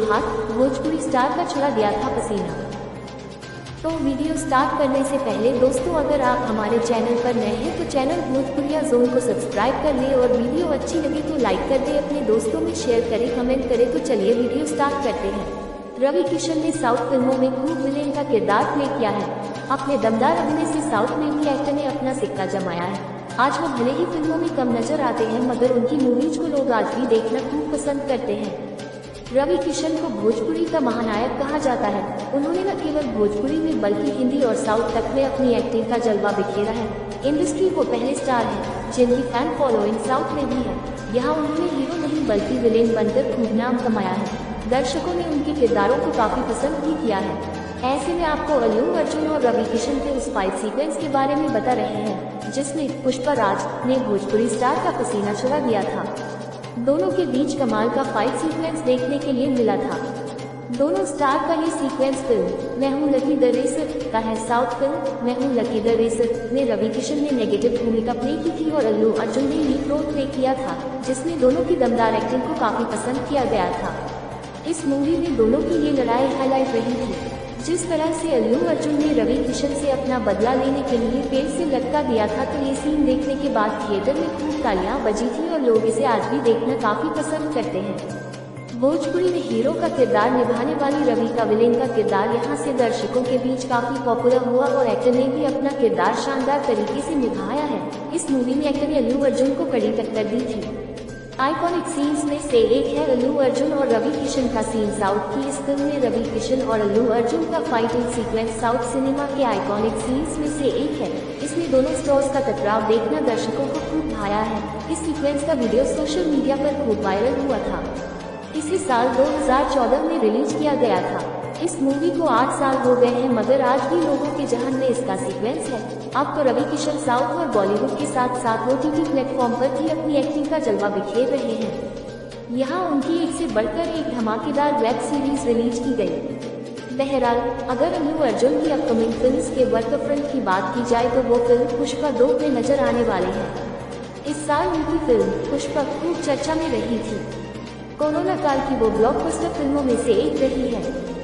हाथ, भोजपुरी स्टार का छुड़ा दिया था पसीना। तो वीडियो स्टार्ट करने से पहले दोस्तों, अगर आप हमारे चैनल पर नए हैं तो चैनल भोजपुरिया जोन को सब्सक्राइब कर लें और वीडियो अच्छी लगे तो लाइक कर दें, अपने दोस्तों में शेयर करें, कमेंट करें। तो चलिए वीडियो स्टार्ट करते हैं। रवि किशन ने साउथ फिल्मों में खूब विलेन का किरदार प्ले किया है। अपने दमदार अभिनय से साउथ में भी एक्टर ने अपना सिक्का जमाया है। आज वो भले ही फिल्मों में कम नजर आते हैं, मगर उनकी मूवीज को लोग आज भी देखना खूब पसंद करते हैं। रवि किशन को भोजपुरी का महानायक कहा जाता है। उन्होंने न केवल भोजपुरी में बल्कि हिंदी और साउथ तक में अपनी एक्टिंग का जलवा बिखेरा है। इंडस्ट्री को पहले स्टार हैं जिनकी फैन फॉलोइंग साउथ में भी है। यहाँ उन्होंने हीरो नहीं बल्कि विलेन बनकर खूब नाम कमाया है। दर्शकों ने उनके किरदारों को काफी पसंद भी किया है। ऐसे में आपको अल्लू अर्जुन और रवि किशन के उस फाइट सीक्वेंस के बारे में बता रहे हैं जिसमें पुष्पराज ने भोजपुरी स्टार का पसीना छुड़ा दिया था। दोनों के बीच कमाल का फाइट सीक्वेंस देखने के लिए मिला था। दोनों स्टार का ये सीक्वेंस फिल्म मैं हूं लकी द रेसर का है। साउथ फिल्म मैं हूं लकी द रेसर में रवि किशन ने नेगेटिव भूमिका प्ले की थी और अल्लू अर्जुन ने लीड रोल प्ले किया था, जिसमें दोनों की दमदार एक्टिंग को काफी पसंद किया गया था। इस मूवी में दोनों की ये लड़ाई हाईलाइट रही थी। जिस तरह से अल्लू अर्जुन ने रवि किशन से अपना बदला लेने के लिए पेड़ से लटका दिया था, तो ये सीन देखने के बाद थिएटर में खूब तालियां बजी थी और लोग इसे आज भी देखना काफी पसंद करते हैं। भोजपुरी में हीरो का किरदार निभाने वाली रवि का विलेन का किरदार यहाँ से दर्शकों के बीच काफी पॉपुलर हुआ और एक्टर ने भी अपना किरदार शानदार तरीके से निभाया है। इस मूवी में एक्टर ने अल्लू अर्जुन को कड़ी टक्कर दी थी। आइकॉनिक सीन्स में से एक है अल्लू अर्जुन और रवि किशन का सीन। साउथ की इस फिल्म में रवि किशन और अल्लू अर्जुन का फाइटिंग सीक्वेंस साउथ सिनेमा के आइकॉनिक सीन्स में से एक है। इसमें दोनों स्टार्स का टकराव देखना दर्शकों को खूब भाया है। इस सीक्वेंस का वीडियो सोशल मीडिया पर खूब वायरल हुआ था। इसे साल 2014 में रिलीज किया गया था। इस मूवी को 8 साल हो गए हैं, मगर आज भी लोगों के जहन में इसका सीक्वेंस है। अब तो रवि किशन साउथ और बॉलीवुड के साथ साथ OTT प्लेटफॉर्म पर भी अपनी एक्टिंग का जलवा बिखेर रहे हैं। यहाँ उनकी एक से बढ़कर एक धमाकेदार वेब सीरीज रिलीज की गई। बहरहाल, अगर अल्लू अर्जुन की अपकमिंग फिल्म्स के वर्कफ्रंट की बात की जाए तो वो फिल्म पुष्पा 2 में नजर आने वाले हैं। इस साल उनकी फिल्म पुष्पा खूब चर्चा में रही थी। कोरोना काल की वो ब्लॉकबस्टर फिल्मों में से एक रही है।